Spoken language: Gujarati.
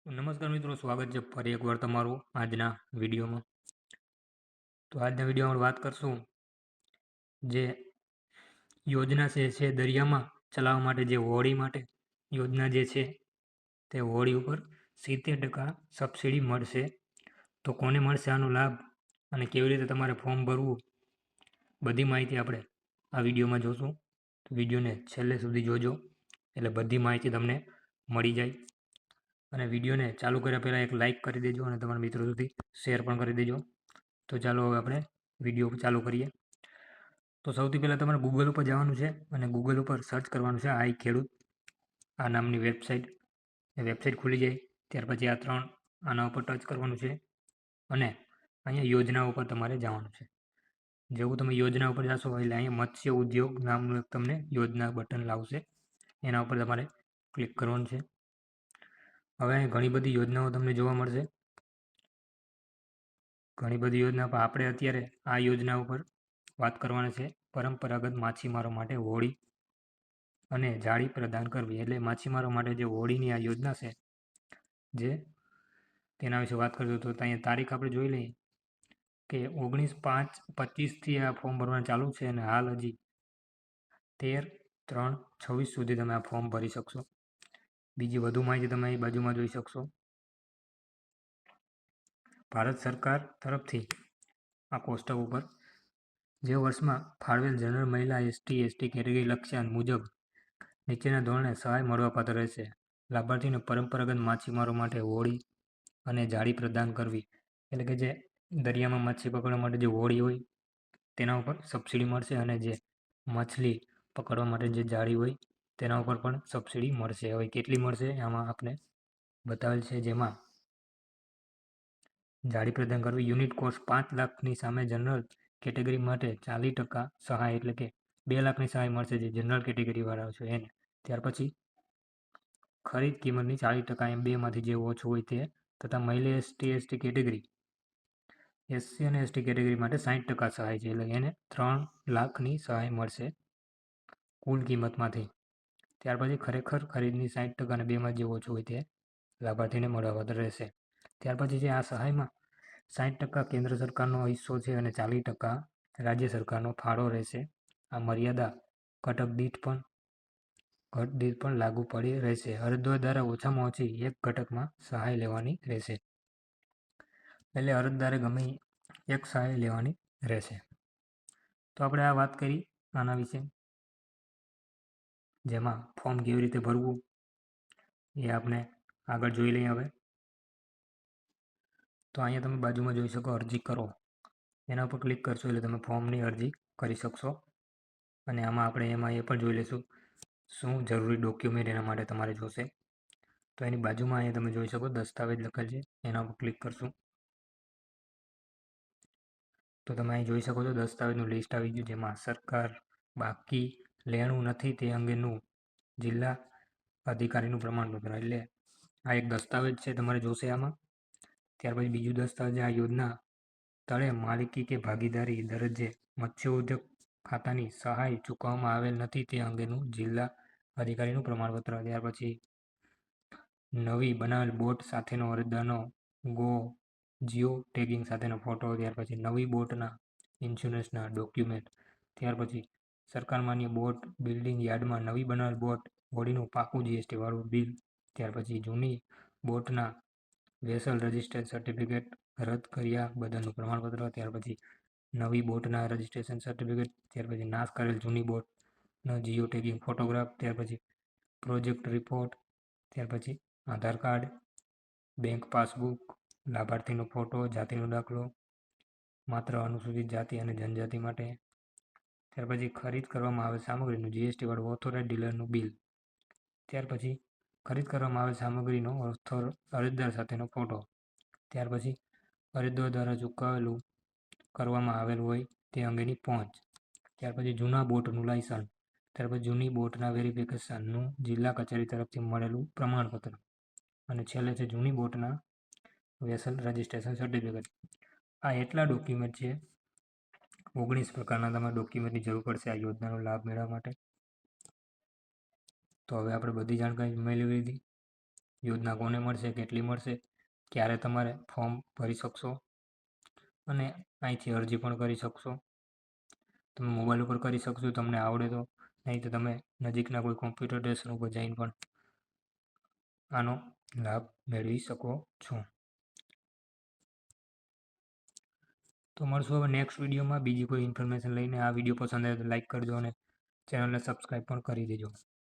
નમસ્કાર મિત્રો, સ્વાગત છે ફરી એકવાર તમારું આજના વિડીયોમાં. તો આજના વિડીયોમાં વાત કરશું જે યોજના છે દરિયામાં ચલાવવા માટે જે હોડી માટે યોજના જે છે તે હોડી ઉપર 70% સબસિડી મળશે. તો કોને મળશે આનો લાભ અને કેવી રીતે તમારે ફોર્મ ભરવું, બધી માહિતી આપણે આ વિડીયોમાં જોશું. તો વિડીયોને છેલ્લે સુધી જોજો એટલે બધી માહિતી તમને મળી જાય. અને વિડીયોને ચાલુ કર્યા પહેલાં એક લાઇક કરી દેજો અને તમારા મિત્રો સુધી શેર પણ કરી દેજો. તો ચાલો હવે આપણે વિડીયો ચાલુ કરીએ. તો સૌથી પહેલાં તમારે ગૂગલ ઉપર જવાનું છે અને ગૂગલ ઉપર સર્ચ કરવાનું છે આઈ ખેડૂત આ નામની વેબસાઇટ. એ વેબસાઇટ ખુલી જાય ત્યાર પછી આના ઉપર ટચ કરવાનું છે અને અહીંયા યોજના ઉપર તમારે જવાનું છે. જેવું તમે યોજના ઉપર જશો એટલે અહીંયા મત્સ્ય ઉદ્યોગ નામનું એક તમને યોજના બટન લાવશે, એના ઉપર તમારે ક્લિક કરવાનું છે. હવે અહીં ઘણી બધી યોજનાઓ તમને જોવા મળશે. ઘણી બધી યોજના પર આપણે અત્યારે આ યોજના ઉપર વાત કરવાની છે. પરંપરાગત માછીમારો માટે હોડી અને જાળી પ્રદાન કરવી, એટલે માછીમારો માટે જે હોડીની આ યોજના છે જે તેના વિશે વાત કરજો. તો અહીંયા તારીખ આપણે જોઈ લઈએ કે 19/5/25થી આ ફોર્મ ભરવાનું ચાલુ છે અને હાલ હજી 13/3/26 સુધી તમે આ ફોર્મ ભરી શકશો. બીજી વધુ માહિતી તમે અહીં બાજુમાં જોઈ શકશો. ભારત સરકાર તરફથી આ કોષ્ટક ઉપર જે વર્ષમાં ફાળવેલ જનરલ મહિલા એસટી કેટેગરી લક્ષ્યાંક મુજબ નીચેના ધોરણે સહાય મળવાપાત્ર રહેશે. લાભાર્થીને પરંપરાગત માછીમારો માટે હોડી અને જાળી પ્રદાન કરવી, એટલે કે જે દરિયામાં માછી પકડવા માટે જે હોડી હોય તેના ઉપર સબસિડી મળશે અને જે માછલી પકડવા માટે જે જાળી હોય તેના ઉપર પણ સબસિડી મળશે. હવે કેટલી મળશે આમાં આપણે બતાવેલ છે. જેમાં જાળી પ્રદાન કરવી યુનિટ કોસ્ટ 5 લાખની સામે જનરલ કેટેગરી માટે 40% સહાય, એટલે કે 2 લાખની સહાય મળશે જે જનરલ કેટેગરીવાળા છે એને. ત્યાર પછી ખરીદ કિંમતની 40% એમ બેમાંથી જે ઓછું હોય તે, તથા મહિલા એસટી કેટેગરી એસસી અને એસટી કેટેગરી માટે 60% સહાય છે, એટલે એને 3 લાખની સહાય મળશે કુલ કિંમતમાંથી. ત્યાર પછી ખરેખર ખરીદની 60% અને બેમાં જે ઓછું હોય તે લાભાર્થીને મળવાપાત્ર રહેશે. ત્યાર પછી જે આ સહાયમાં 60% કેન્દ્ર સરકારનો હિસ્સો છે અને 40% રાજ્ય સરકારનો ફાળો રહેશે. આ મર્યાદા ઘટક દીઠ પણ લાગુ પડી રહેશે. અરજદાર દ્વારા ઓછામાં ઓછી એક ઘટકમાં સહાય લેવાની રહેશે, એટલે અરજદારે ગમે એક સહાય લેવાની રહેશે. તો આપણે આ વાત કરી આના વિશે, જેમાં ફોર્મ કેવી રીતે ભરવું એ આપણે આગળ જોઈ લઈએ. હવે તો અહીંયા તમે બાજુમાં જોઈ શકો અરજી કરો, એના ઉપર ક્લિક કરશો એટલે તમે ફોર્મની અરજી કરી શકશો. અને આમાં આપણે એમાં એ પણ જોઈ લઈશું શું જરૂરી ડોક્યુમેન્ટ એના માટે તમારે જોશે. તો એની બાજુમાં અહીંયા તમે જોઈ શકો દસ્તાવેજ લખેલ છે, એના ઉપર ક્લિક કરશું તો તમે અહીં જોઈ શકો છો દસ્તાવેજનું લિસ્ટ આવી ગયું, જેમાં સરકાર બાકી લેણું નથી તે અંગેનું જિલ્લા અધિકારીનું પ્રમાણપત્ર, એટલે આ એક દસ્તાવેજ છે તમારે જોશે આમાં. ત્યાર પછી બીજું દસ્તાવેજ આ યોજના તળે માલિકી કે ભાગીદારી દરજ્જે મત્સ્ય ઉદ્યોગ ખાતાની સહાય ચૂકવવામાં આવેલ નથી તે અંગેનું જિલ્લા અધિકારીનું પ્રમાણપત્ર. ત્યાર પછી નવી બનાવેલ બોટ સાથેનો અરજદારનો જીઓ ટેગિંગ સાથેનો ફોટો. ત્યાર પછી નવી બોટના ઇન્સ્યોરન્સના ડોક્યુમેન્ટ. ત્યાર પછી સરકાર માન્ય બોટ બિલ્ડિંગ યાર્ડમાં નવી બનાવેલ બોટ હોડીનું પાકું જીએસટી વાળું બિલ. ત્યાર પછી જૂની બોટના વેસલ રજિસ્ટ્રેશન સર્ટિફિકેટ રદ કર્યા બદલનું પ્રમાણપત્ર. ત્યાર પછી નવી બોટના રજિસ્ટ્રેશન સર્ટિફિકેટ. ત્યાર પછી નાશ કરેલ જૂની બોટનો જીઓ ટેગિંગ ફોટોગ્રાફ. ત્યાર પછી પ્રોજેક્ટ રિપોર્ટ. ત્યાર પછી આધાર કાર્ડ, બેંક પાસબુક, લાભાર્થીનો ફોટો, જાતિનો દાખલો માત્ર અનુસૂચિત જાતિ અને જનજાતિ માટે. ત્યાર પછી ખરીદ કરવામાં આવેલ સામગ્રીનું જીએસટી વાળું ઓથોરાઇઝ ડીલરનું બિલ. ત્યાર પછી ખરીદ કરવામાં આવેલ સામગ્રીનો અરજદાર સાથેનો ફોટો. ત્યાર પછી અરજદાર દ્વારા ચૂકવેલું કરવામાં આવેલ હોય તે અંગેની પહોંચ. ત્યાર પછી જૂના બોટનું લાયસન્સ. ત્યાર પછી જૂની બોટના વેરિફિકેશનનું જિલ્લા કચેરી તરફથી મળેલું પ્રમાણપત્ર. અને છેલ્લે છે જૂની બોટના વેસલ રજિસ્ટ્રેશન સર્ટિફિકેટ. આ એટલા ડોક્યુમેન્ટ છે, 19 પ્રકારના તમારે ડોક્યુમેન્ટની જરૂર પડશે આ યોજનાનો લાભ મેળવવા માટે. તો હવે આપણે બધી જાણકારી મેળવી લીધી. યોજના કોને મળશે, કેટલી મળશે, ક્યારે તમારે ફોર્મ ભરી શકશો અને અહીંથી અરજી પણ કરી શકશો. તમે મોબાઈલ ઉપર કરી શકશો તમને આવડે તો, નહીં તો તમે નજીકના કોઈ કોમ્પ્યુટર સ્ટેશન ઉપર જઈને પણ આનો લાભ મેળવી શકો છો. તો મળશું હવે નેક્સ્ટ વિડીયોમાં બીજી કોઈ ઇન્ફોર્મેશન લઈને. આ વિડીયો પસંદ આવે તો લાઈક કરજો અને ચેનલને સબસ્ક્રાઈબ પણ કરી દેજો.